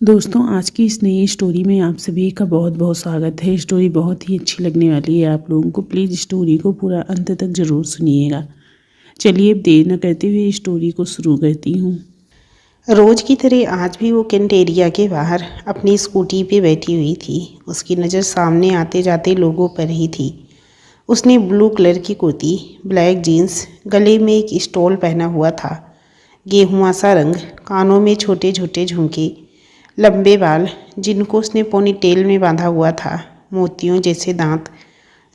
दोस्तों, आज की इस नई स्टोरी में आप सभी का बहुत बहुत स्वागत है। स्टोरी बहुत ही अच्छी लगने वाली है आप लोगों को। प्लीज़ स्टोरी को पूरा अंत तक ज़रूर सुनिएगा। चलिए अब देर न करते हुए स्टोरी को शुरू करती हूँ। रोज की तरह आज भी वो कैंटेरिया के बाहर अपनी स्कूटी पे बैठी हुई थी। उसकी नज़र सामने आते जाते लोगों पर ही थी। उसने ब्लू कलर की कुर्ती, ब्लैक जीन्स, गले में एक स्टोल पहना हुआ था, गेहुआ सा रंग, कानों में छोटे छोटे झुमके, लंबे बाल जिनको उसने पोनी टेल में बांधा हुआ था, मोतियों जैसे दांत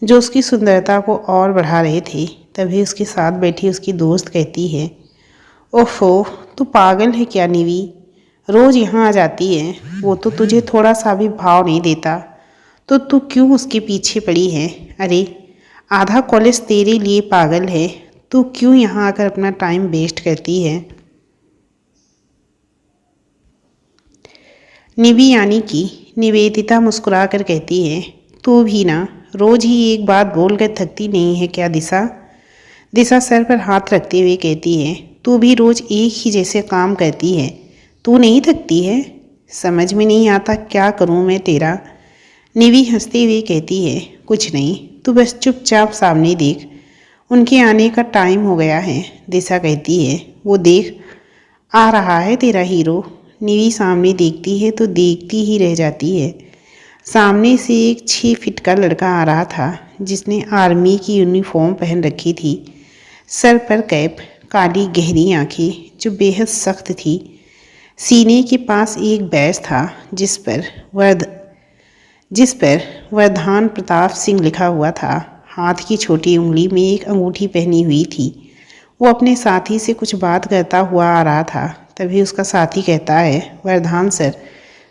जो उसकी सुंदरता को और बढ़ा रहे थे। तभी उसके साथ बैठी उसकी दोस्त कहती है, ओफो, तू पागल है क्या निवी? रोज यहाँ आ जाती है, वो तो तुझे थोड़ा सा भी भाव नहीं देता, तो तू क्यों उसके पीछे पड़ी है? अरे आधा कॉलेज तेरे लिए पागल है, तू क्यों यहाँ आकर अपना टाइम वेस्ट करती है? निवी यानी कि निवेदिता मुस्कुरा कर कहती है, तू भी ना रोज ही एक बात बोल कर थकती नहीं है क्या दिशा? दिशा सर पर हाथ रखते हुए कहती है, तू भी रोज एक ही जैसे काम करती है, तू नहीं थकती है? समझ में नहीं आता क्या करूं मैं तेरा? निवी हंसते हुए कहती है, कुछ नहीं, तू बस चुपचाप सामने देख, उनके आने का टाइम हो गया है। दिशा कहती है, वो देख आ रहा है तेरा हीरो। निवी सामने देखती है तो देखती ही रह जाती है। सामने से एक 6 फीट का लड़का आ रहा था जिसने आर्मी की यूनिफॉर्म पहन रखी थी, सर पर कैप, काली गहरी आंखें जो बेहद सख्त थी। सीने के पास एक बैज था जिस पर वरदान प्रताप सिंह लिखा हुआ था। हाथ की छोटी उंगली में एक अंगूठी पहनी हुई थी। वो अपने साथी से कुछ बात करता हुआ आ रहा था। तभी उसका साथी कहता है, वरदान सर,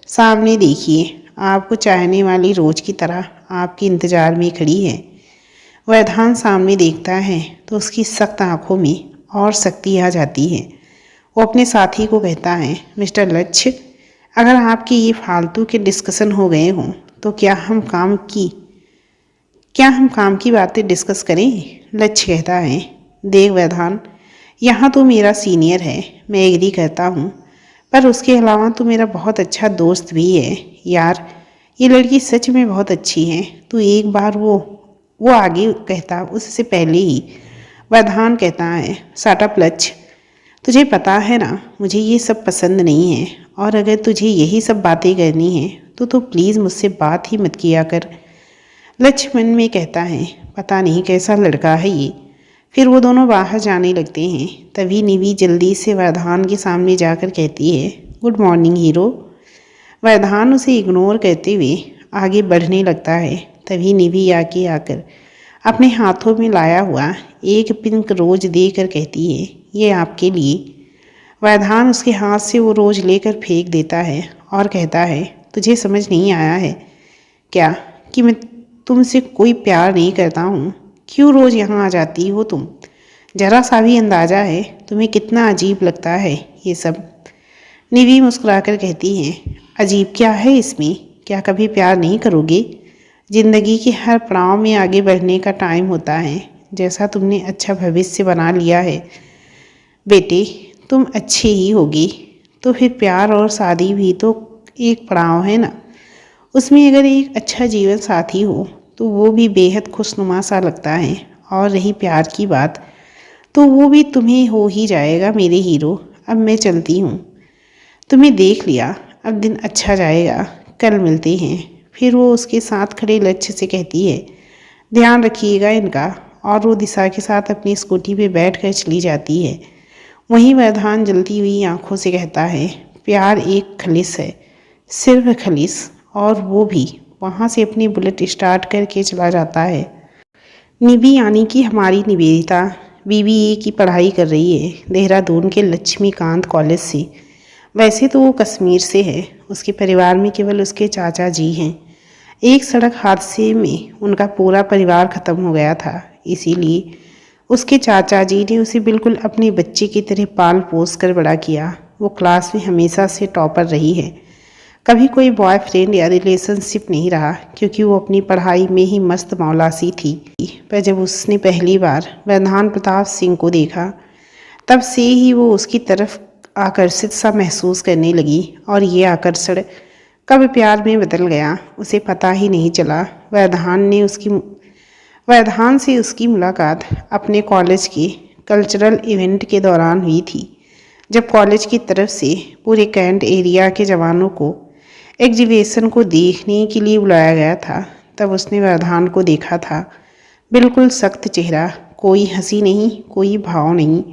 सामने देखिए, आपको चाहने वाली रोज की तरह आपके इंतजार में खड़ी है। वरदान सामने देखता है तो उसकी सख्त आंखों में और सख्ती आ जाती है। वो अपने साथी को कहता है, मिस्टर लक्ष्य, अगर आपके ये फालतू के डिस्कशन हो गए हों तो क्या हम काम की बातें डिस्कस करें? लक्ष्य कहता है, देख वरदान, यहाँ तो मेरा सीनियर है, मैं एग्री करता हूँ, पर उसके अलावा तो मेरा बहुत अच्छा दोस्त भी है। यार ये लड़की सच में बहुत अच्छी है, तू एक बार वो आगे कहता उससे पहले ही वरदान कहता है, साटा लक्ष्य, तुझे पता है ना मुझे ये सब पसंद नहीं है, और अगर तुझे यही सब बातें करनी है तो प्लीज़ मुझसे बात ही मत किया कर। लक्ष्य मन में कहता है, पता नहीं कैसा लड़का है ये। फिर वो दोनों बाहर जाने लगते हैं। तभी निवी जल्दी से वरदान के सामने जाकर कहती है, गुड मॉर्निंग हीरो। वरदान उसे इग्नोर करते हुए आगे बढ़ने लगता है। तभी निवी आकर अपने हाथों में लाया हुआ एक पिंक रोज देकर कहती है, ये आपके लिए। वरदान उसके हाथ से वो रोज लेकर फेंक देता है और कहता है, तुझे समझ नहीं आया है क्या कि मैं तुमसे कोई प्यार नहीं करता हूँ? क्यों रोज यहाँ आ जाती हो तुम? जरा सा भी अंदाज़ा है तुम्हें कितना अजीब लगता है ये सब? निवी मुस्कुराकर कहती है, अजीब क्या है इसमें? क्या कभी प्यार नहीं करोगे? जिंदगी के हर पड़ाव में आगे बढ़ने का टाइम होता है। जैसा तुमने अच्छा भविष्य बना लिया है बेटे, तुम अच्छे ही होगी, तो फिर प्यार और शादी भी तो एक पड़ाव है ना। उसमें अगर एक अच्छा जीवन साथी हो तो वो भी बेहद खुशनुमा सा लगता है। और रही प्यार की बात, तो वो भी तुम्हें हो ही जाएगा मेरे हीरो। अब मैं चलती हूँ, तुम्हें देख लिया, अब दिन अच्छा जाएगा, कल मिलते हैं। फिर वो उसके साथ खड़े लक्ष्य से कहती है, ध्यान रखिएगा इनका। और वो दिशा के साथ अपनी स्कूटी पे बैठकर चली जाती है। वहीं वरदान जलती हुई आंखों से कहता है, प्यार एक खलिस है, सिर्फ खलिस, और वो भी वहाँ से अपनी बुलेट स्टार्ट करके चला जाता है। निवी यानी कि हमारी निवेदिता बीबीए की पढ़ाई कर रही है देहरादून के लक्ष्मीकांत कॉलेज से। वैसे तो वो कश्मीर से है। उसके परिवार में केवल उसके चाचा जी हैं। एक सड़क हादसे में उनका पूरा परिवार ख़त्म हो गया था, इसीलिए उसके चाचा जी ने उसे बिल्कुल अपने बच्चे की तरह पाल पोस कर बड़ा किया। वो क्लास में हमेशा से टॉपर रही है, कभी कोई बॉयफ्रेंड या रिलेशनशिप नहीं रहा, क्योंकि वो अपनी पढ़ाई में ही मस्त मौलासी थी। पर जब उसने पहली बार वरदान प्रताप सिंह को देखा, तब से ही वो उसकी तरफ आकर्षित सा महसूस करने लगी और ये आकर्षण कब प्यार में बदल गया उसे पता ही नहीं चला। वैधान से उसकी मुलाकात अपने कॉलेज के कल्चरल इवेंट के दौरान हुई थी, जब कॉलेज की तरफ से पूरे कैंट एरिया के जवानों को एग्जीबिशन को देखने के लिए बुलाया गया था। तब उसने वैधान को देखा था। बिल्कुल सख्त चेहरा, कोई हंसी नहीं, कोई भाव नहीं।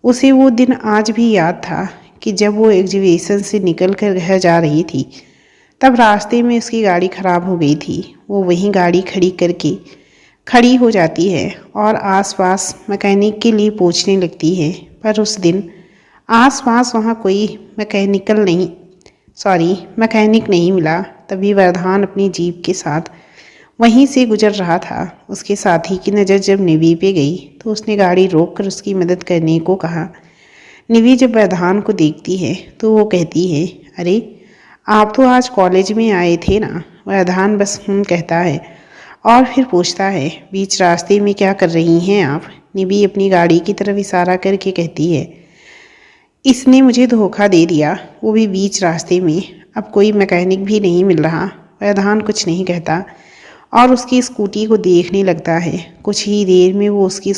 उसे वो दिन आज भी याद था कि जब वो एग्जीबिशन से निकल कर घर जा रही थी, तब रास्ते में उसकी गाड़ी खराब हो गई थी। वो वहीं गाड़ी खड़ी हो जाती है और आसपास मैकेनिक के लिए पूछने लगती है, पर उस दिन आसपास वहाँ कोई मैकेनिक नहीं मिला। तभी वैधान अपनी जीप के साथ वहीं से गुजर रहा था। उसके साथी की नज़र जब निवी पे गई तो उसने गाड़ी रोककर उसकी मदद करने को कहा। निवी जब वैधान को देखती है तो वो कहती है, अरे आप तो आज कॉलेज में आए थे ना। वैधान बस कहता है और फिर पूछता है, बीच रास्ते में क्या कर रही हैं आप? निवी अपनी गाड़ी की तरफ इशारा करके कहती है, इसने मुझे धोखा दे दिया, वो भी बीच रास्ते में। अब कोई मैकेनिक भी नहीं मिल रहा। वैधान कुछ नहीं कहता और उसकी स्कूटी को देखने लगता है। कुछ ही देर में वो उसकी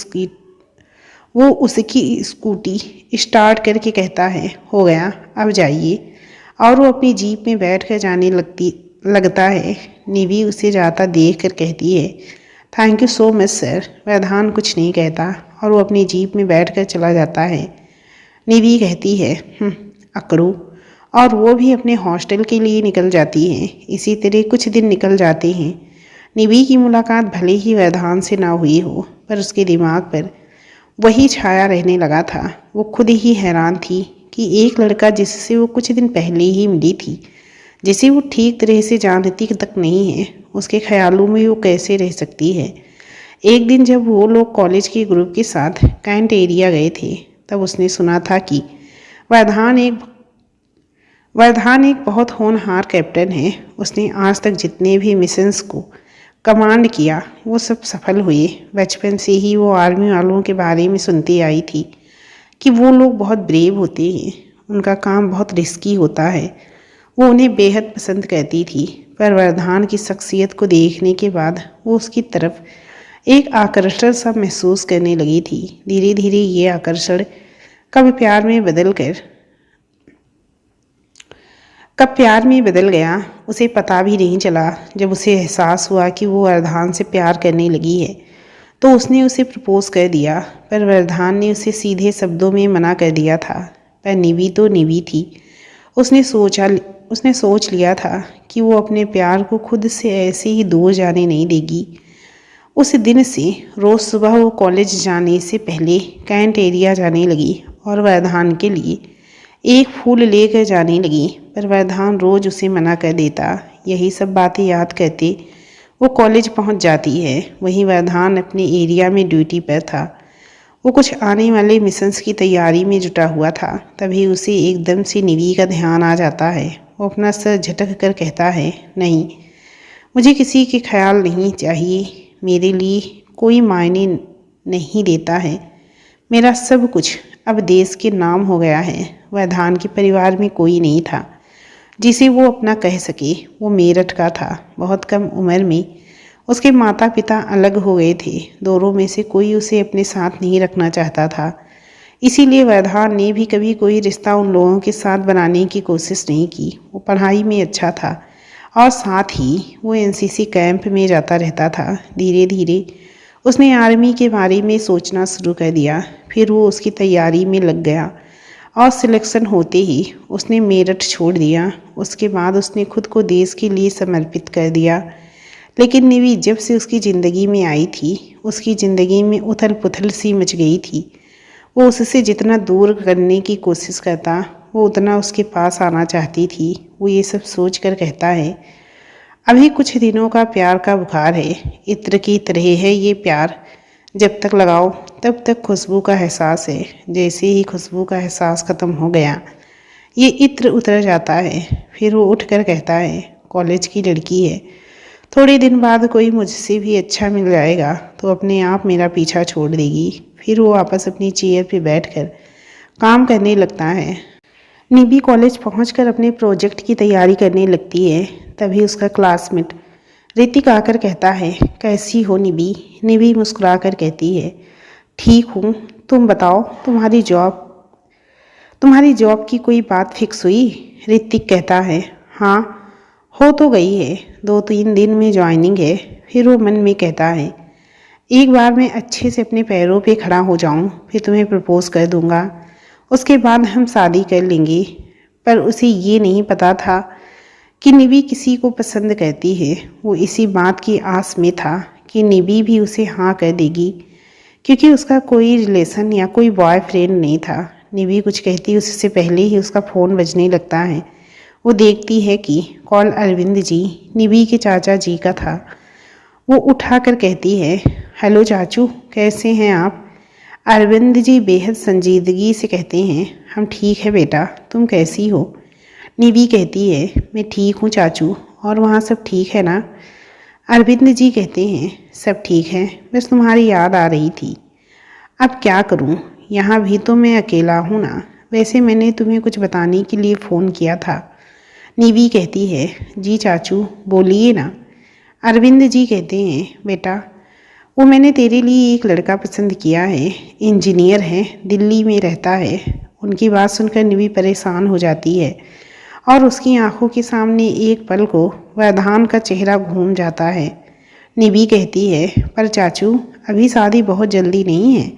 स्कूटी स्टार्ट करके कहता है, हो गया, अब जाइए। और वो अपनी जीप में बैठकर जाने लगता है। निवी उसे जाता देख कर कहती है, thank you so much sir. वैधान कुछ नहीं कहता और वो अपनी जीप में बैठकर चला जाता है। निवी कहती है, अकड़ू, और वो भी अपने हॉस्टल के लिए निकल जाती है। इसी तरह कुछ दिन निकल जाते हैं। निवी की मुलाकात भले ही वैधान से ना हुई हो, पर उसके दिमाग पर वही छाया रहने लगा था। वो खुद ही हैरान थी कि एक लड़का जिससे वो कुछ दिन पहले ही मिली थी, जिसे वो ठीक तरह से जानती तक नहीं है, उसके ख्यालों में वो कैसे रह सकती है। एक दिन जब वो लोग कॉलेज के ग्रुप के साथ कैंट एरिया गए थे, तब उसने सुना था कि वैधान एक बहुत होनहार कैप्टन है। उसने आज तक जितने भी मिशंस को कमांड किया वो सब सफल हुए। बचपन से ही वो आर्मी वालों के बारे में सुनती आई थी कि वो लोग बहुत ब्रेव होते हैं, उनका काम बहुत रिस्की होता है। वो उन्हें बेहद पसंद करती थी, पर वैधान की शख्सियत को देखने के बाद वो उसकी तरफ एक आकर्षण सा महसूस करने लगी थी। धीरे धीरे ये आकर्षण कब प्यार में बदल गया उसे पता भी नहीं चला। जब उसे एहसास हुआ कि वो वैधान से प्यार करने लगी है तो उसने उसे प्रपोज कर दिया, पर वैधान ने उसे सीधे शब्दों में मना कर दिया था। पर निवी तो निवी थी। उसने सोच लिया था कि वो अपने प्यार को खुद से ऐसे ही दूर जाने नहीं देगी। उस दिन से रोज़ सुबह वो कॉलेज जाने से पहले कैंट एरिया जाने लगी और वैधान के लिए एक फूल लेकर जाने लगी, पर वैधान रोज़ उसे मना कर देता। यही सब बातें याद करते वो कॉलेज पहुंच जाती है। वहीं वैधान अपने एरिया में ड्यूटी पर था। वो कुछ आने वाले मिशंस की तैयारी में जुटा हुआ था। तभी उसे एकदम से निवी का ध्यान आ जाता है। वो अपना सर झटक कर कहता है, नहीं, मुझे किसी के ख्याल नहीं चाहिए। मेरे लिए कोई मायने नहीं देता है। मेरा सब कुछ अब देश के नाम हो गया है। वैधान के परिवार में कोई नहीं था जिसे वो अपना कह सके। वो मेरठ का था। बहुत कम उम्र में उसके माता पिता अलग हो गए थे। दोनों में से कोई उसे अपने साथ नहीं रखना चाहता था। इसीलिए वैधान ने भी कभी कोई रिश्ता उन लोगों के साथ बनाने की कोशिश नहीं की। वो पढ़ाई में अच्छा था और साथ ही वो एनसीसी कैंप में जाता रहता था। धीरे धीरे उसने आर्मी के बारे में सोचना शुरू कर दिया। फिर वो उसकी तैयारी में लग गया और सिलेक्शन होते ही उसने मेरठ छोड़ दिया। उसके बाद उसने खुद को देश के लिए समर्पित कर दिया। लेकिन निवी जब से उसकी ज़िंदगी में आई थी, उसकी ज़िंदगी में उथल पुथल सी मच गई थी। वो उससे जितना दूर करने की कोशिश करता, वो उतना उसके पास आना चाहती थी। वो ये सब सोच कर कहता है, अभी कुछ दिनों का प्यार का बुखार है। इत्र की तरह है ये प्यार, जब तक लगाओ तब तक खुशबू का एहसास है। जैसे ही खुशबू का एहसास ख़त्म हो गया, ये इत्र उतर जाता है। फिर वो उठकर कहता है, कॉलेज की लड़की है, थोड़े दिन बाद कोई मुझसे भी अच्छा मिल जाएगा तो अपने आप मेरा पीछा छोड़ देगी। फिर वो वापस अपनी चेयर पे बैठकर काम करने लगता है। निबी कॉलेज पहुंचकर अपने प्रोजेक्ट की तैयारी करने लगती है। तभी उसका क्लासमेट ऋतिक आकर कहता है, कैसी हो निबी? निबी मुस्कुरा कर कहती है, ठीक हूँ, तुम बताओ तुम्हारी जॉब की कोई बात फिक्स हुई? ऋतिक कहता है, हाँ हो तो गई है, 2-3 दिन में ज्वाइनिंग है। फिर वो मन में कहता है, एक बार मैं अच्छे से अपने पैरों पे खड़ा हो जाऊं, फिर तुम्हें प्रपोज कर दूंगा, उसके बाद हम शादी कर लेंगे। पर उसे ये नहीं पता था कि निबी किसी को पसंद करती है। वो इसी बात की आस में था कि निबी भी उसे हाँ कर देगी, क्योंकि उसका कोई रिलेशन या कोई बॉयफ्रेंड नहीं था। निबी कुछ कहती उससे पहले ही उसका फ़ोन बजने लगता है। वो देखती है कि कॉल अरविंद जी, निबी के चाचा जी का था। वो उठाकर कहती है, हेलो चाचू, कैसे हैं आप? अरविंद जी बेहद संजीदगी से कहते हैं, हम ठीक है बेटा, तुम कैसी हो? निबी कहती है, मैं ठीक हूँ चाचू, और वहाँ सब ठीक है ना? अरविंद जी कहते हैं, सब ठीक है, बस तुम्हारी याद आ रही थी। अब क्या करूँ, यहाँ भी तो मैं अकेला हूँ ना। वैसे मैंने तुम्हें कुछ बताने के लिए फ़ोन किया था। निबी कहती है, जी चाचू बोलिए ना। अरविंद जी कहते हैं, बेटा वो मैंने तेरे लिए एक लड़का पसंद किया है, इंजीनियर है, दिल्ली में रहता है। उनकी बात सुनकर निबी परेशान हो जाती है और उसकी आंखों के सामने एक पल को वरदान का चेहरा घूम जाता है। निबी कहती है, पर चाचू अभी शादी बहुत जल्दी नहीं है।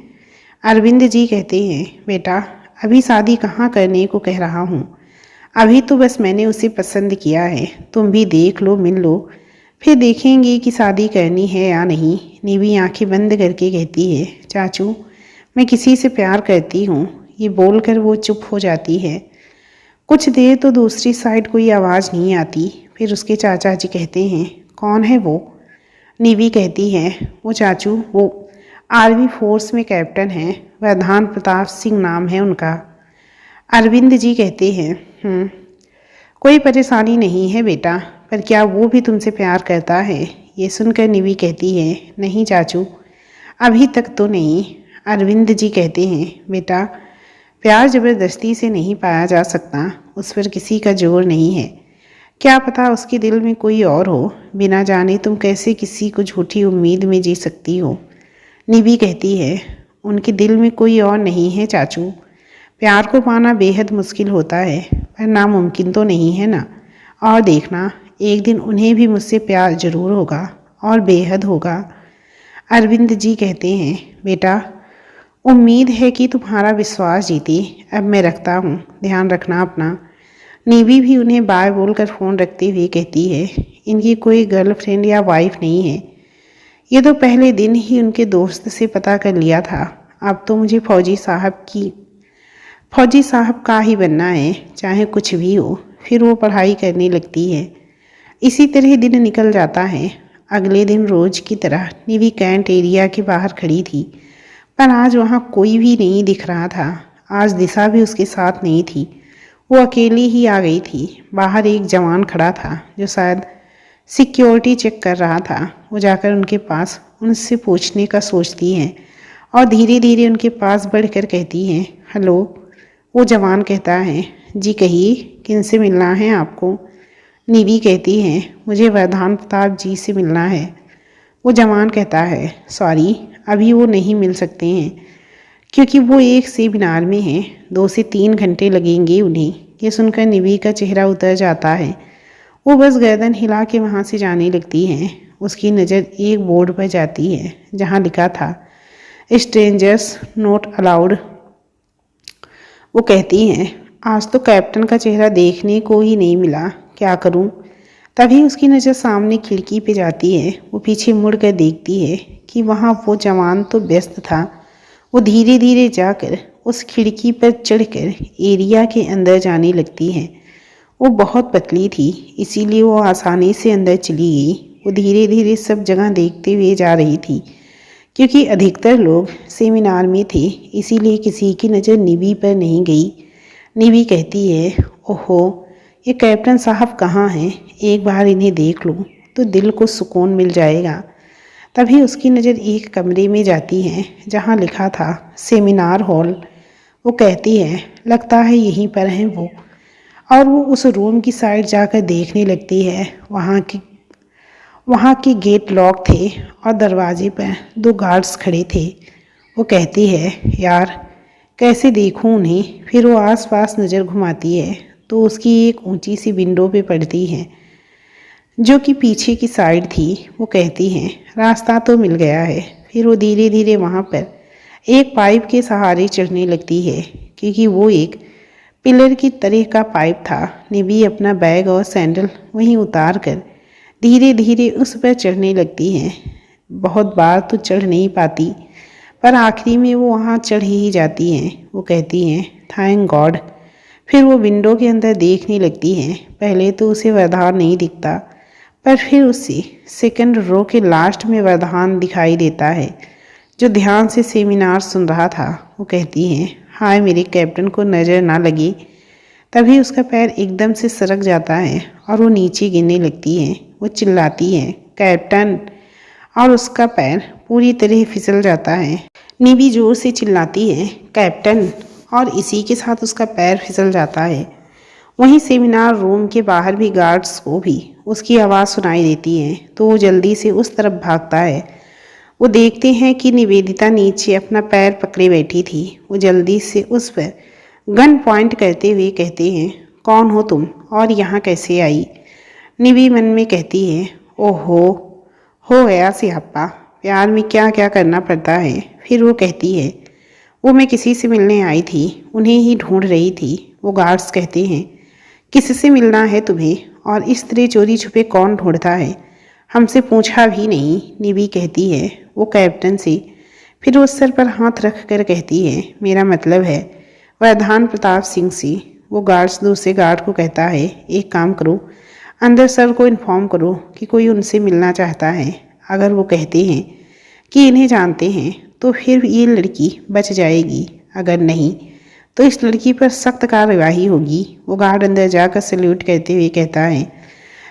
अरविंद जी कहते हैं, बेटा अभी शादी कहाँ करने को कह रहा हूँ, अभी तो बस मैंने उसे पसंद किया है, तुम भी देख लो, मिल लो, फिर देखेंगे कि शादी करनी है या नहीं। निबी आंखें बंद करके कहती है, चाचू मैं किसी से प्यार करती हूँ। ये बोलकर वो चुप हो जाती है। कुछ देर तो दूसरी साइड कोई आवाज़ नहीं आती। फिर उसके चाचा जी कहते हैं, कौन है वो? निबी कहती है, वो चाचू वो आर्मी फोर्स में कैप्टन हैं, वरदान प्रताप सिंह नाम है उनका। अरविंद जी कहते हैं, कोई परेशानी नहीं है बेटा, पर क्या वो भी तुमसे प्यार करता है? ये सुनकर निबी कहती है, नहीं चाचू अभी तक तो नहीं। अरविंद जी कहते हैं, बेटा प्यार ज़बरदस्ती से नहीं पाया जा सकता, उस पर किसी का जोर नहीं है। क्या पता उसके दिल में कोई और हो, बिना जाने तुम कैसे किसी को झूठी उम्मीद में जी सकती हो? निबी कहती है, उनके दिल में कोई और नहीं है चाचू। प्यार को पाना बेहद मुश्किल होता है, पर नामुमकिन तो नहीं है ना। और देखना, एक दिन उन्हें भी मुझसे प्यार जरूर होगा, और बेहद होगा। अरविंद जी कहते हैं, बेटा उम्मीद है कि तुम्हारा विश्वास जीते। अब मैं रखता हूँ, ध्यान रखना अपना। निबी भी उन्हें बाय बोलकर फ़ोन रखते हुए कहती है, इनकी कोई गर्लफ्रेंड या वाइफ नहीं है। ये तो पहले दिन ही उनके दोस्त से पता कर लिया था। अब तो मुझे फौजी साहब का ही बनना है, चाहे कुछ भी हो। फिर वो पढ़ाई करने लगती है। इसी तरह दिन निकल जाता है। अगले दिन रोज की तरह निवी कैंट एरिया के बाहर खड़ी थी, पर आज वहाँ कोई भी नहीं दिख रहा था। आज दिशा भी उसके साथ नहीं थी, वो अकेली ही आ गई थी। बाहर एक जवान खड़ा था जो शायद सिक्योरिटी चेक कर रहा था। वो जाकर उनके पास उनसे पूछने का सोचती है और धीरे धीरे उनके पास बढ़कर कहती है, हेलो। वो जवान कहता है, जी कहिए, किनसे मिलना है आपको? निवी कहती है, मुझे वरदान प्रताप जी से मिलना है। वो जवान कहता है, सॉरी अभी वो नहीं मिल सकते हैं, क्योंकि वो एक सेमिनार में हैं, 2 से 3 घंटे लगेंगे उन्हें। ये सुनकर निवी का चेहरा उतर जाता है। वो बस गर्दन हिला के वहाँ से जाने लगती है। उसकी नज़र एक बोर्ड पर जाती है जहाँ लिखा था, स्ट्रेंजर्स नॉट अलाउड। वो कहती हैं, आज तो कैप्टन का चेहरा देखने को ही नहीं मिला, क्या करूं? तभी उसकी नज़र सामने खिड़की पे जाती है। वो पीछे मुड़कर देखती है कि वहाँ वो जवान तो व्यस्त था। वो धीरे धीरे जाकर उस खिड़की पर चढ़कर एरिया के अंदर जाने लगती है। वो बहुत पतली थी, इसीलिए वो आसानी से अंदर चली गई। वो धीरे धीरे सब जगह देखते हुए जा रही थी, क्योंकि अधिकतर लोग सेमिनार में थे, इसीलिए किसी की नज़र निवी पर नहीं गई। निवी कहती है, ओहो, ये कैप्टन साहब कहाँ हैं? एक बार इन्हें देख लूँ तो दिल को सुकून मिल जाएगा। तभी उसकी नज़र एक कमरे में जाती है जहाँ लिखा था सेमिनार हॉल। वो कहती है, लगता है यहीं पर हैं वो। और वो उस रूम की साइड जाकर देखने लगती है। वहाँ के गेट लॉक थे और दरवाजे पर 2 गार्ड्स खड़े थे। वो कहती है, यार कैसे देखूं उन्हें। फिर वो आसपास नज़र घुमाती है तो उसकी एक ऊंची सी विंडो पे पड़ती है जो कि पीछे की साइड थी। वो कहती है, रास्ता तो मिल गया है। फिर वो धीरे धीरे वहाँ पर एक पाइप के सहारे चढ़ने लगती है क्योंकि वो एक पिलर की तरह का पाइप था। निवी अपना बैग और सैंडल वहीं उतार कर धीरे धीरे उस पर चढ़ने लगती है। बहुत बार तो चढ़ नहीं पाती पर आखिरी में वो वहाँ चढ़ ही जाती हैं। वो कहती हैं, थैंक गॉड। फिर वो विंडो के अंदर देखने लगती हैं। पहले तो उसे वरदान नहीं दिखता पर फिर उसे सेकंड रो के लास्ट में वरदान दिखाई देता है जो ध्यान से सेमिनार सुन रहा था। वो कहती हैं, हाय मेरे कैप्टन को नज़र ना लगे। तभी उसका पैर एकदम से सरक जाता है और वो नीचे गिरने लगती है। वो चिल्लाती है, कैप्टन, और उसका पैर पूरी तरह फिसल जाता है। निवी जोर से चिल्लाती है, कैप्टन, और इसी के साथ उसका पैर फिसल जाता है। वहीं सेमिनार रूम के बाहर भी गार्ड्स को भी उसकी आवाज़ सुनाई देती है तो वो जल्दी से उस तरफ भागता है। वो देखते हैं कि निवेदिता नीचे अपना पैर पकड़े बैठी थी। वो जल्दी से उस पर गन पॉइंट करते हुए कहते हैं, कौन हो तुम और यहाँ कैसे आई। निवी मन में कहती है, ओहो, हो गया सियापा, प्यार में क्या क्या करना पड़ता है। फिर वो कहती है, वो मैं किसी से मिलने आई थी, उन्हें ही ढूंढ रही थी। वो गार्ड्स कहते हैं, किससे मिलना है तुम्हें और इस तरह चोरी छुपे कौन ढूंढता है, हमसे पूछा भी नहीं। निवी कहती है, वो कैप्टन से। फिर वो सर पर हाथ रख कर कहती है, मेरा मतलब है वरदान प्रताप सिंह से। वो गार्ड्स दूसरे गार्ड को कहता है, एक काम करो, अंदर सर को इन्फॉर्म करो कि कोई उनसे मिलना चाहता है। अगर वो कहते हैं कि इन्हें जानते हैं तो फिर ये लड़की बच जाएगी, अगर नहीं तो इस लड़की पर सख्त कार्रवाई होगी। वो गार्ड अंदर जाकर सल्यूट करते हुए कहता है,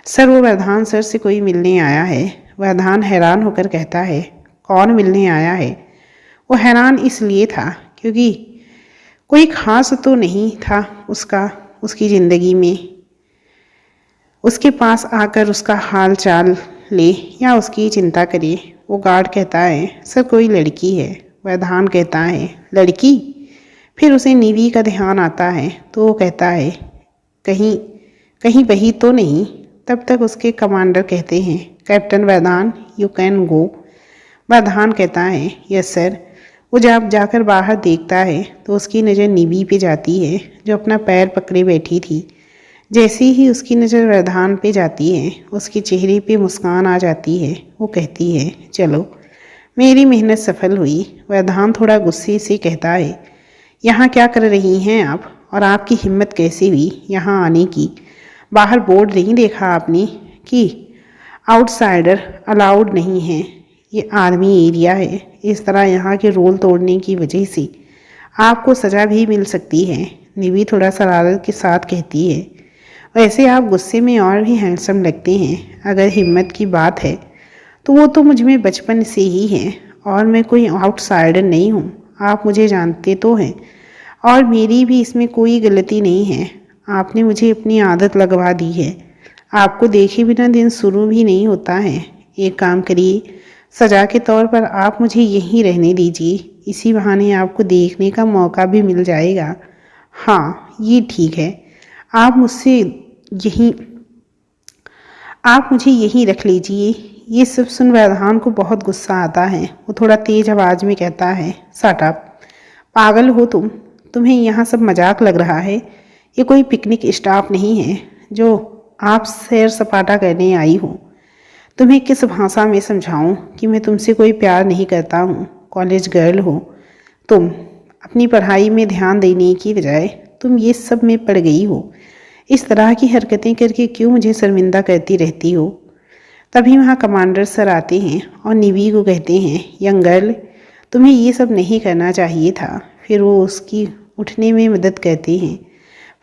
सर वो वरदान सर से कोई मिलने आया है। वरदान हैरान होकर कहता है, कौन मिलने आया है। वो हैरान इसलिए था क्योंकि कोई खास तो नहीं था उसकी ज़िंदगी में उसके पास आकर उसका हाल चाल ले या उसकी चिंता करे। वो गार्ड कहता है, सर कोई लड़की है। वरदान कहता है, लड़की। फिर उसे निवी का ध्यान आता है तो वो कहता है, कहीं वही तो नहीं। तब तक उसके कमांडर कहते हैं, कैप्टन वरदान, यू कैन गो। वरदान कहता है, यस सर। वो जब जाकर बाहर देखता है तो उसकी नज़र निवी पे जाती है जो अपना पैर पकड़े बैठी थी। जैसे ही उसकी नज़र वरदान पे जाती है उसके चेहरे पे मुस्कान आ जाती है। वो कहती है, चलो मेरी मेहनत सफल हुई। वरदान थोड़ा गुस्से से कहता है, यहाँ क्या कर रही हैं आप, और आपकी हिम्मत कैसे हुई यहाँ आने की। बाहर बोर्ड नहीं देखा आपने कि आउटसाइडर अलाउड नहीं है, ये आर्मी एरिया है। इस तरह यहाँ के रूल तोड़ने की वजह से आपको सज़ा भी मिल सकती है। निवी थोड़ा शरारत के साथ कहती है, वैसे आप गुस्से में और भी हैंडसम लगते हैं। अगर हिम्मत की बात है तो वो तो मुझ में बचपन से ही है और मैं कोई आउटसाइडर नहीं हूँ। आप मुझे जानते तो हैं और मेरी भी इसमें कोई गलती नहीं है। आपने मुझे अपनी आदत लगवा दी है। आपको देखे बिना दिन शुरू भी नहीं होता है। एक काम करिए, सज़ा के तौर पर आप मुझे यहीं रहने दीजिए। इसी बहाने आपको देखने का मौका भी मिल जाएगा। हाँ, ये ठीक है। आप मुझे यहीं रख लीजिए। ये सब सुन वरदान को बहुत गुस्सा आता है। वो थोड़ा तेज आवाज़ में कहता है, शट अप, पागल हो तुम। तुम्हें यहाँ सब मजाक लग रहा है। ये कोई पिकनिक स्टॉप नहीं है जो आप सैर सपाटा करने आई हो। तुम्हें किस भाषा में समझाऊं कि मैं तुमसे कोई प्यार नहीं करता हूँ। कॉलेज गर्ल हो तुम, अपनी पढ़ाई में ध्यान देने की बजाय तुम ये सब में पड़ गई हो। इस तरह की हरकतें करके क्यों मुझे शर्मिंदा करती रहती हो। तभी वहाँ कमांडर सर आते हैं और निवी को कहते हैं, यंग गर्ल, तुम्हें ये सब नहीं करना चाहिए था। फिर वो उसकी उठने में मदद करते हैं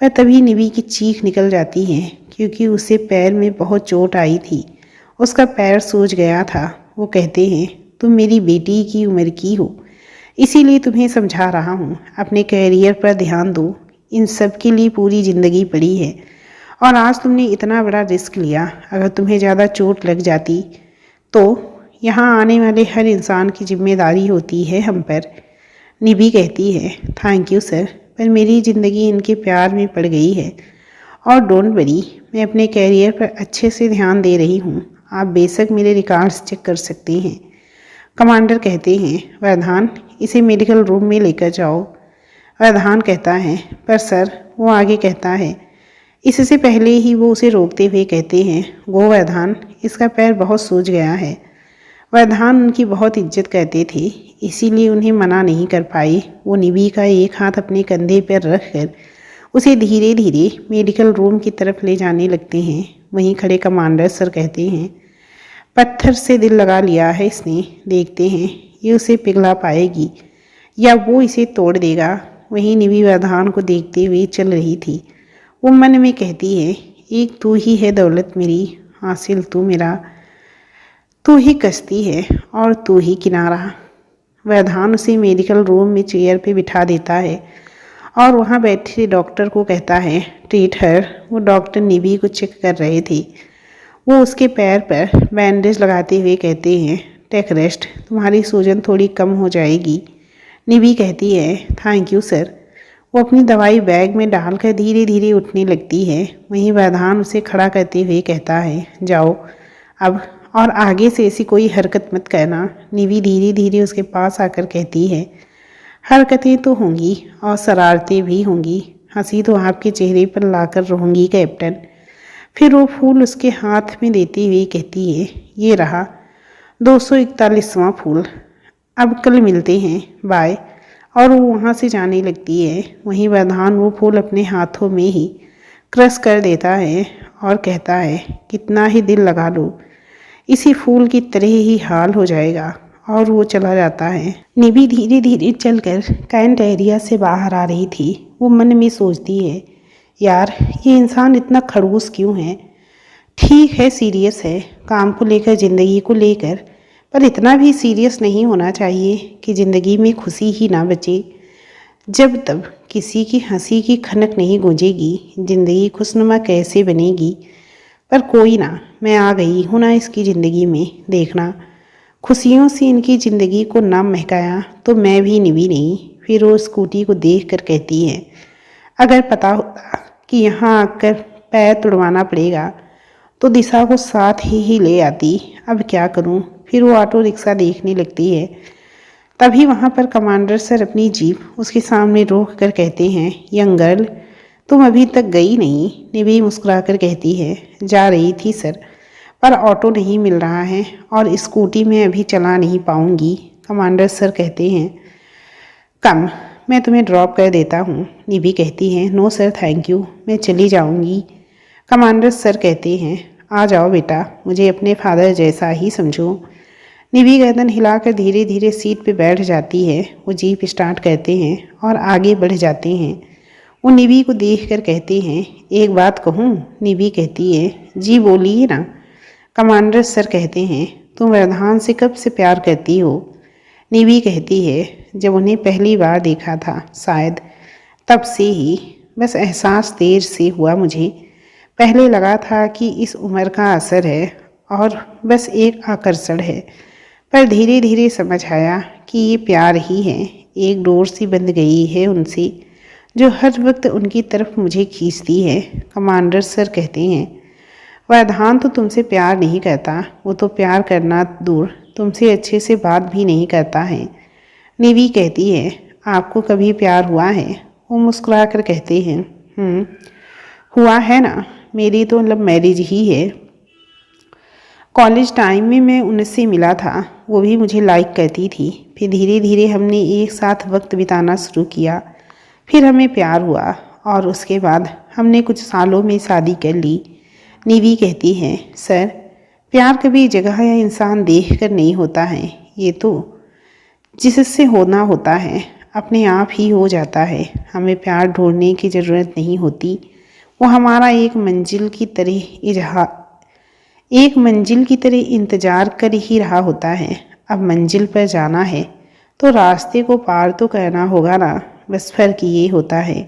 पर तभी निवी की चीख निकल जाती है क्योंकि उसे पैर में बहुत चोट आई थी। उसका पैर सूज गया था। वो कहते हैं, तुम मेरी बेटी की उम्र की हो, इसीलिए तुम्हें समझा रहा हूँ, अपने करियर पर ध्यान दो। इन सब के लिए पूरी ज़िंदगी पड़ी है और आज तुमने इतना बड़ा रिस्क लिया। अगर तुम्हें ज़्यादा चोट लग जाती तो यहाँ आने वाले हर इंसान की जिम्मेदारी होती है हम पर। निभी कहती है, थैंक यू सर, पर मेरी ज़िंदगी इनके प्यार में पड़ गई है और डोंट वरी, मैं अपने कैरियर पर अच्छे से ध्यान दे रही हूँ। आप बेशक मेरे रिकॉर्ड्स चेक कर सकते हैं। कमांडर कहते हैं, वरदान इसे मेडिकल रूम में लेकर जाओ। वरदान कहता है, पर सर, वो आगे कहता है। इससे पहले ही वो उसे रोकते हुए कहते हैं, गो वरदान, इसका पैर बहुत सूज गया है। वरदान उनकी बहुत इज्जत करते थे, इसीलिए उन्हें मना नहीं कर पाए। वो निवी का एक हाथ अपने कंधे पर रख कर उसे धीरे धीरे मेडिकल रूम की तरफ ले जाने लगते हैं। वहीं खड़े कमांडर सर कहते हैं, पत्थर से दिल लगा लिया है इसने, देखते हैं ये उसे पिघला पाएगी या वो इसे तोड़ देगा। वहीं निवी वरदान को देखते हुए चल रही थी। वो मन में कहती है, एक तू ही है दौलत मेरी, हासिल तू मेरा, तू ही कश्ती है और तू ही किनारा। वरदान उसे मेडिकल रूम में चेयर पे बिठा देता है और वहाँ बैठे डॉक्टर को कहता है, ट्रीट हर। वो डॉक्टर निवी को चेक कर रहे थे। वो उसके पैर पर बैंडेज लगाते हुए कहते हैं, टेक रेस्ट, तुम्हारी सूजन थोड़ी कम हो जाएगी। निवी कहती है, थैंक यू सर। वो अपनी दवाई बैग में डालकर धीरे धीरे उठने लगती है। वहीं वरदान उसे खड़ा करते हुए कहता है, जाओ अब, और आगे से ऐसी कोई हरकत मत करना। निवी धीरे धीरे उसके पास आकर कहती है, हरकतें तो होंगी और शरारतें भी होंगी, हंसी तो आपके चेहरे पर लाकर रहूँगी कैप्टन। फिर वो फूल उसके हाथ में देते हुए कहती है, ये रहा 241वां फूल, अब कल मिलते हैं, बाय। और वो वहाँ से जाने लगती है। वहीं वरदान वो फूल अपने हाथों में ही क्रश कर देता है और कहता है, कितना ही दिल लगा लो, इसी फूल की तरह ही हाल हो जाएगा। और वो चला जाता है। निभी धीरे धीरे चलकर कैंट एरिया से बाहर आ रही थी। वो मन में सोचती है, यार ये इंसान इतना खड़ूस क्यों है। ठीक है, सीरियस है काम को लेकर, ज़िंदगी को लेकर, पर इतना भी सीरियस नहीं होना चाहिए कि ज़िंदगी में खुशी ही ना बचे। जब तब किसी की हंसी की खनक नहीं गूंजेगी, ज़िंदगी खुशनुमा कैसे बनेगी। पर कोई ना, मैं आ गई हूँ ना इसकी ज़िंदगी में, देखना खुशियों से इनकी ज़िंदगी को ना महकाया तो मैं भी निभी नहीं। फिर वो स्कूटी को देख कर कहती है, अगर पता होता कि यहाँ आकर पैर तुड़वाना पड़ेगा तो दिशा को साथ ही ले आती। अब क्या करूँ। फिर वो ऑटो रिक्शा देखने लगती है। तभी वहाँ पर कमांडर सर अपनी जीप उसके सामने रोक कर कहते हैं, यंग गर्ल, तुम अभी तक गई नहीं। निभी मुस्कुराकर कहती है, जा रही थी सर, पर ऑटो नहीं मिल रहा है और स्कूटी में अभी चला नहीं पाऊंगी। कमांडर सर कहते हैं, कम, मैं तुम्हें ड्रॉप कर देता हूँ। निभी कहती है, नो सर थैंक यू, मैं चली जाऊँगी। कमांडर सर कहते हैं, आ जाओ बेटा, मुझे अपने फादर जैसा ही समझो। निभी गर्दन हिलाकर धीरे धीरे सीट पर बैठ जाती है। वो जीप स्टार्ट करते हैं और आगे बढ़ जाते हैं। वो निभी को देखकर कहते हैं, एक बात कहूँ। निभी कहती है, जी बोलिए ना। कमांडर सर कहते हैं, तुम वरदान से कब से प्यार करती हो। निवी कहती है, जब उन्हें पहली बार देखा था शायद, तब से ही, बस एहसास देर से हुआ मुझे। पहले लगा था कि इस उम्र का असर है और बस एक आकर्षण है, पर धीरे धीरे समझ आया कि ये प्यार ही है। एक डोर सी बंध गई है उनसे जो हर वक्त उनकी तरफ मुझे खींचती है। कमांडर सर कहते हैं, वरदान तो तुमसे प्यार नहीं करता, वो तो प्यार करना दूर, तुमसे अच्छे से बात भी नहीं करता है। निवी कहती है, आपको कभी प्यार हुआ है। वो मुस्कुरा कर कहते हैं, हुआ है ना, मेरी तो लव मैरिज ही है। कॉलेज टाइम में मैं उनसे मिला था, वो भी मुझे लाइक करती थी। फिर धीरे धीरे हमने एक साथ वक्त बिताना शुरू किया, फिर हमें प्यार हुआ और उसके बाद हमने कुछ सालों में शादी कर ली। निवी कहती है, सर प्यार कभी जगह या इंसान देख कर नहीं होता है, ये तो जिससे होना होता है अपने आप ही हो जाता है। हमें प्यार ढूंढने की ज़रूरत नहीं होती, वो हमारा एक मंजिल की तरह इंतज़ार कर ही रहा होता है। अब मंजिल पर जाना है तो रास्ते को पार तो करना होगा ना। बस फर्क ये होता है,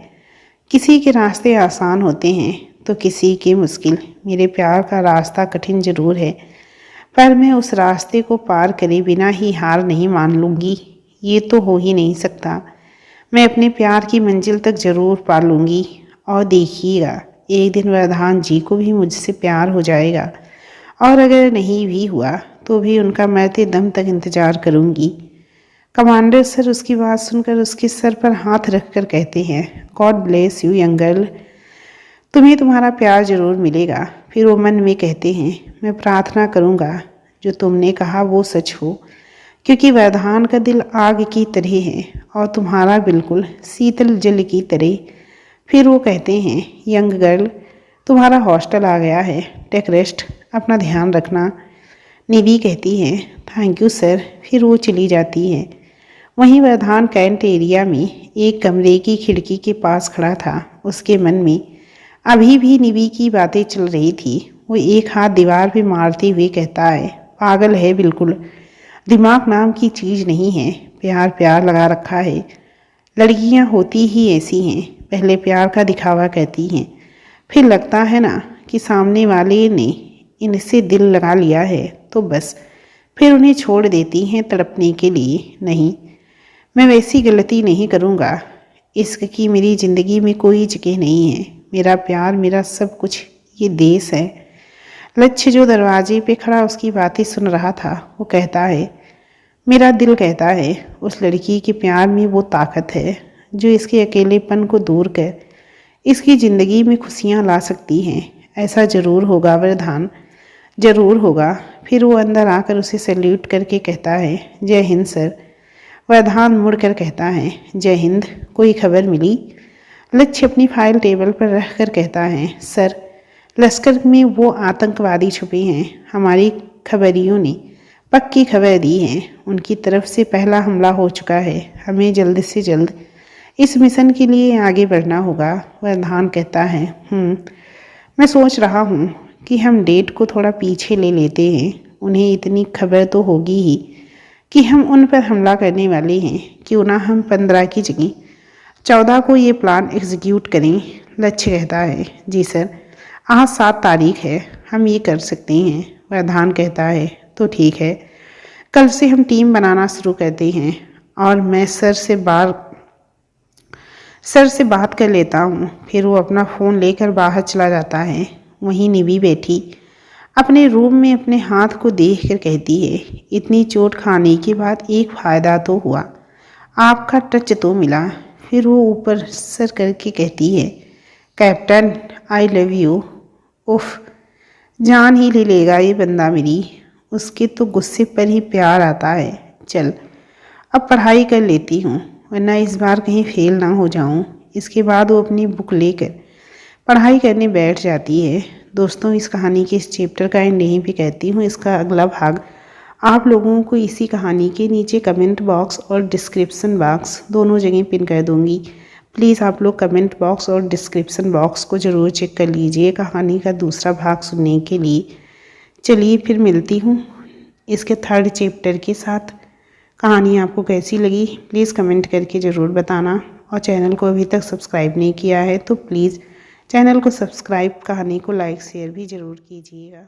किसी के रास्ते आसान होते हैं तो किसी के मुश्किल। मेरे प्यार का रास्ता कठिन जरूर है, पर मैं उस रास्ते को पार करे बिना ही हार नहीं मान लूँगी। ये तो हो ही नहीं सकता। मैं अपने प्यार की मंजिल तक ज़रूर पा लूँगी। और देखिएगा, एक दिन वरदान जी को भी मुझसे प्यार हो जाएगा, और अगर नहीं भी हुआ तो भी उनका मरते दम तक इंतज़ार करूँगी। कमांडर सर उसकी बात सुनकर उसके सर पर हाथ रखकर कहते हैं, God bless you young girl, तुम्हें तुम्हारा प्यार ज़रूर मिलेगा। फिर वो मन में कहते हैं, मैं प्रार्थना करूँगा जो तुमने कहा वो सच हो, क्योंकि वरदान का दिल आग की तरह है और तुम्हारा बिल्कुल शीतल जल की तरह। फिर वो कहते हैं, यंग गर्ल, तुम्हारा हॉस्टल आ गया है, टेक रेस्ट, अपना ध्यान रखना। निवी कहती है, थैंक यू सर। फिर वो चली जाती है। वहीं वरदान कैंट एरिया में एक कमरे की खिड़की के पास खड़ा था। उसके मन में अभी भी निवी की बातें चल रही थी। वो एक हाथ दीवार पे मारते हुए कहता है, पागल है बिल्कुल, दिमाग नाम की चीज़ नहीं है, प्यार प्यार लगा रखा है। लड़कियां होती ही ऐसी हैं, पहले प्यार का दिखावा करती हैं, फिर लगता है ना कि सामने वाले ने इनसे दिल लगा लिया है तो बस फिर उन्हें छोड़ देती हैं तड़पने के लिए। नहीं, मैं वैसी गलती नहीं करूँगा। इश्क की मेरी ज़िंदगी में कोई जगह नहीं है। मेरा प्यार, मेरा सब कुछ ये देश है। लक्ष्य जो दरवाजे पे खड़ा उसकी बातें सुन रहा था, वो कहता है, मेरा दिल कहता है उस लड़की के प्यार में वो ताकत है जो इसके अकेलेपन को दूर कर इसकी ज़िंदगी में खुशियाँ ला सकती हैं। ऐसा ज़रूर होगा वरदान, ज़रूर होगा। फिर वो अंदर आकर उसे सैल्यूट करके कहता है, जय हिंद सर। वरदान मुड़कर कहता है, जय हिंद। कोई खबर मिली? लक्ष्य अपनी फाइल टेबल पर रख कर कहता है, सर, लश्कर में वो आतंकवादी छुपे हैं। हमारी खबरियों ने पक्की खबर दी है, उनकी तरफ से पहला हमला हो चुका है। हमें जल्द से जल्द इस मिशन के लिए आगे बढ़ना होगा। वरदान कहता है, मैं सोच रहा हूँ कि हम डेट को थोड़ा पीछे ले लेते हैं। उन्हें इतनी खबर तो होगी ही कि हम उन पर हमला करने वाले हैं। क्यों ना हम 15 की जगह 14 को ये प्लान एग्जीक्यूट करें। लक्ष्य कहता है, जी सर, आज 7 तारीख है, हम ये कर सकते हैं। वरदान कहता है, तो ठीक है, कल से हम टीम बनाना शुरू करते हैं और मैं सर से बात कर लेता हूँ। फिर वो अपना फ़ोन लेकर बाहर चला जाता है। वहीं निवी बैठी अपने रूम में अपने हाथ को देखकर कहती है, इतनी चोट खाने के बाद एक फ़ायदा तो हुआ, आपका टच तो मिला। फिर वो ऊपर सर करके कहती है, कैप्टन आई लव यू। उफ, जान ही ले लेगा ये बंदा मेरी। उसके तो गुस्से पर ही प्यार आता है। चल अब पढ़ाई कर लेती हूँ, वरना इस बार कहीं फेल ना हो जाऊँ। इसके बाद वो अपनी बुक लेकर पढ़ाई करने बैठ जाती है। दोस्तों, इस कहानी के इस चैप्टर का एंड यहीं पे कहती हूँ। इसका अगला भाग आप लोगों को इसी कहानी के नीचे कमेंट बॉक्स और डिस्क्रिप्शन बॉक्स दोनों जगह पिन कर दूँगी। प्लीज़ आप लोग कमेंट बॉक्स और डिस्क्रिप्शन बॉक्स को ज़रूर चेक कर लीजिए कहानी का दूसरा भाग सुनने के लिए। चलिए फिर मिलती हूँ इसके 3rd चैप्टर के साथ। कहानी आपको कैसी लगी प्लीज़ कमेंट करके ज़रूर बताना, और चैनल को अभी तक सब्सक्राइब नहीं किया है तो प्लीज़ चैनल को सब्सक्राइब, कहानी को लाइक शेयर भी ज़रूर कीजिएगा।